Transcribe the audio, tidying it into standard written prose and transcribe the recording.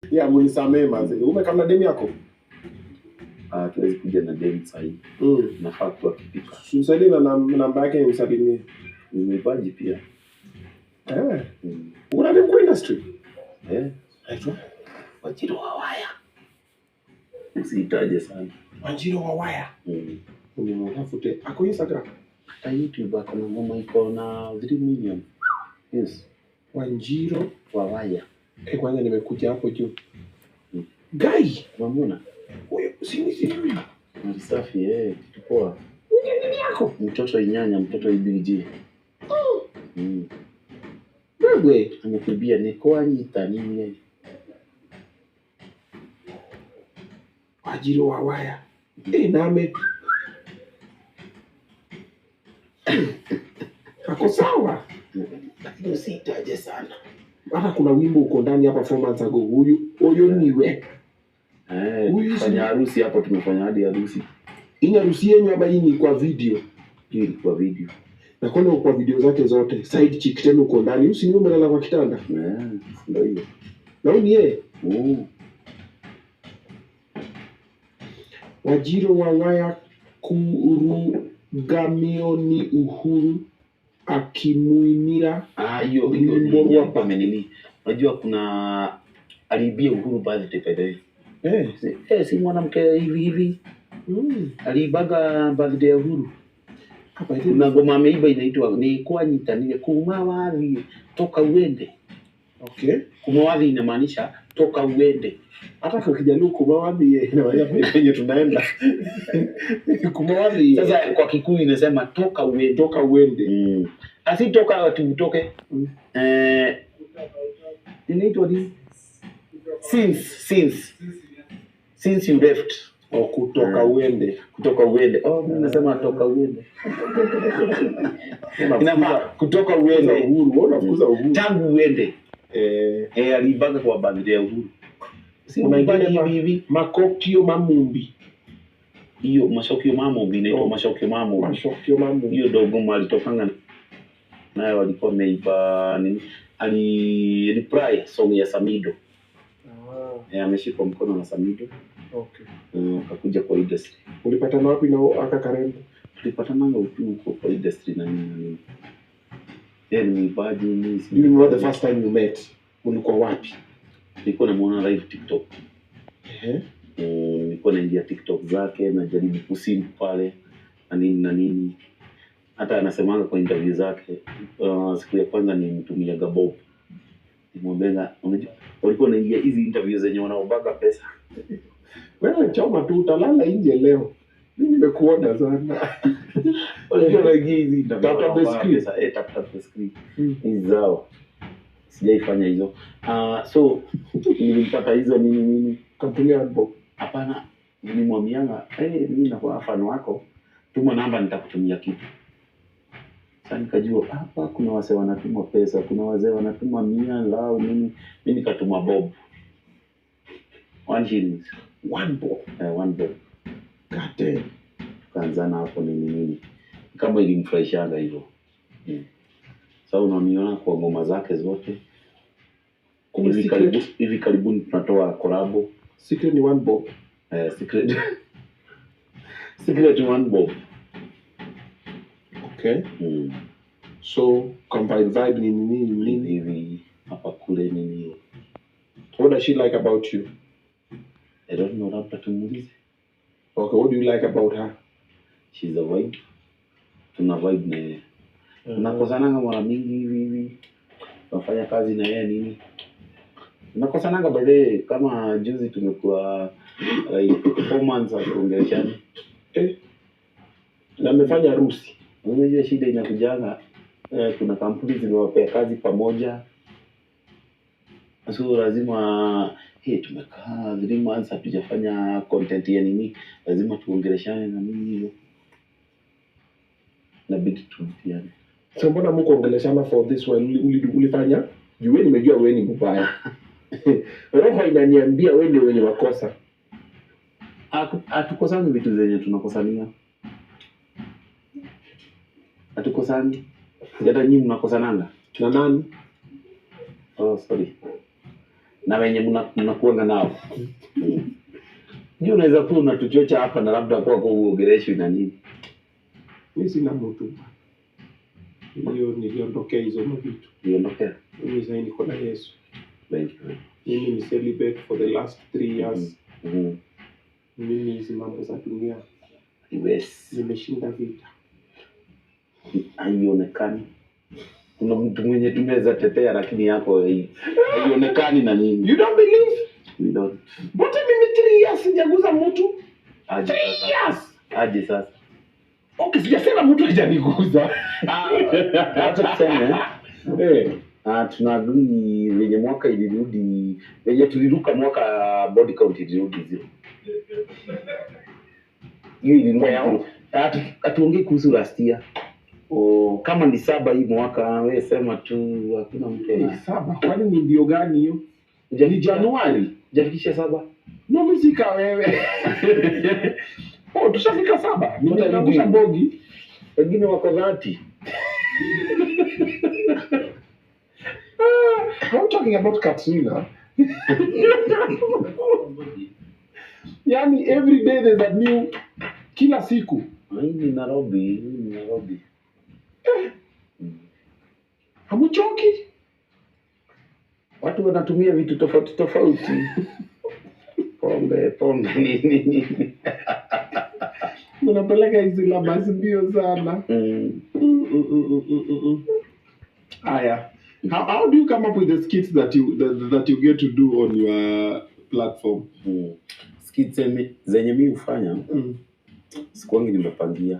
Ya munisamee maze. Umekamna demu yako? Tuwezi kuja na demu sahi. Nafaa kwa kipika. Nisaidie na namba yake nimsalimie. Nimebaji pia. Una demu kwa industry? Aitwa Wanjiru wa Waya. Usitaje sana. Wanjiru wa Waya. Unimtafute. Ako Instagram? Hata YouTube akona ngoma iko na 3 million. Yes. Wanjiru wa Waya. Kwanza nimekuja hapo juu. Guy, unamwona? Huyo si huyo. Ni safi kitu poa. Nini yako? Mtoto inyanya, mtoto ibiji. Wewe amekuibia ni kwa nyita nini? Wanjiru wa Waya. Name. Ako sawa. Lakini usitaje sana. Hata kuna wimbo uko ndani hapa 4 months ago. Huyo niwe. Fanya harusi hapo, tumefanya hadi harusi. Hii harusi yenu hapa hii ni kwa video. Hii ni kwa video. Na kwa video zake zote. Side chick tena uko ndani. Usiniwe umelala kwa kitanda. Ndio hiyo. Na huyu ni yeye. Wanjiru wa Waya kurugamioni Uhuru akimuinira hiyo wimbo hapa amenini. Unajua kuna alibia Uhuru birthday by the way. Si mwanamke hivi. Alibaga birthday ya Uhuru. Hapa kuna ngoma ameiba inaitwa ni kwa nyita ni kuma wathi toka uende. Kuma wathi inamaanisha toka uende. Hata kwa Kijaluo kuma wathi inamaanisha penye tunaenda. Kuma wathi sasa kwa Kikuyu inasema toka uende. Toka uende. Asi toka tutoke. Inaitwa nini? Since you left. Kutoka uende. Kutoka uende. Mimi nasema toka uende. Inafaa kutoka uende. Uhuru, unafukuza Uhuru. Tangu uende. Alibaga kwa birthday ya Uhuru. Si unaibana hivi Makokio Mamumbi. Hiyo Mashokio Mamumbi inaitwa Mashokio Mamumbi. Mashokio Mamumbi. Hiyo dogo malitokanga naye walikuwa meiba nini? Reply song ya Samido. Ameshikwa mkono na Samido. Akakuja kwa industry. Ulipatana wapi na aka Karembo? Tulipatana huko kwa industry na nini? Ni baadhi ni. You remember the first time you met? Ulikuwa wapi? Nilikuwa namuona live TikTok. Nilikuwa naingia TikTok zake na jaribu kusimp pale na nini. Hata anasemanga kwa interview zake siku ya kwanza nimtumia Bob. Nimwambia unajua walikuwa naingia hizi interview zenye wanaobaga pesa. Wewe choma tu utalala nje leo. Mimi nimekuona sana. Walikuwa naingia hizi interview. Tap the screen. Hizi zao. Sijaifanya hizo. So nilipata hizo nini kampuni ya Bob. Hapana, nilimwambianga mimi nakuwa fan wako. Tuma namba nitakutumia kitu. Sasa nikajua hapa kuna wase wanatuma pesa, kuna wazee wanatuma 100 lao mimi nikatuma Bob 1 shilling. 1 bob. 1 bob. Kate. Tukaanzana hapo nini. Kama ilimfurahishaga hivyo. Sasa unaniona kwa ngoma zake zote. Hivi karibuni tunatoa collab. Secret ni 1 bob. Secret 1 bob. So combine vibe nini hivi hapa kule nini. What does she like about you? I don't know, labda tumuulize. What do you like about her? She's a vibe. Tuna vibe na yeye. Tunakosananga mara mingi hivi. Tunafanya kazi na yeye nini. Tunakosananga baadaye kama juzi tumekuwa like 4 months hatuongeleshani. Na mmefanya harusi. Unajua shida inakujanga kuna kampuni zimewapea kazi pamoja. So lazima tumekaa 3 months hatujafanya content ya nini, lazima tuongeleshane na nini hiyo. Na big tulipiane. So mbona mkuongeleshana for this one ulifanya? Juu wewe nimejua wewe ni mbaya. Roho inaniambia wewe ndio wenye makosa. Hatukosani vitu zenye tunakosania. na wenye mnakuanga nao. Ndio unaweza kuwa unatuchocha hapa na labda kwa uogeleshwi na nini. Mimi sina mtu. Niliondokea hizo mavitu. Niondokea. Mimi sasa niko na Yesu. Thank you. Mimi ni celibate for the last 3 years. Mhm. Mimi hizi mambo za dunia Yes. nimeshinda vita. Haionekani. Kuna mtu mwenye tunaweza tetea lakini yako haionekani na nini. You don't believe? We don't. But mimi 3 years sijaguza mtu. Aje 3 sasa. years. Aje sasa. Okay, sijasema mtu hajaniguza. Acha tuseme Eh, tuna agree venye mwaka ilirudi, venye tuliruka mwaka body count ilirudi 0. Hiyo ilirudi Well. 0. Hatuongei kuhusu last year. Kama ni 7 hii mwaka, wewe sema tu hakuna mtu ni ana. 7. Kwani ni ndio gani hiyo? Ni Januari. Jafikisha 7. No, mimi sika wewe. Tushafika 7. Nimeangusha bogi. Wengine wako 30. I'm talking about Katrina. Yani every day there's a new, kila siku. Hii ni Nairobi. Hamuchoki? Watu wanatumia vitu tofauti. Pombe nini. Unapeleka hizi labasi mbio sana. Aya. How do you come up with the skits that you get to do on your platform? Skits zenye mimi hufanya sikuangi nimepangia.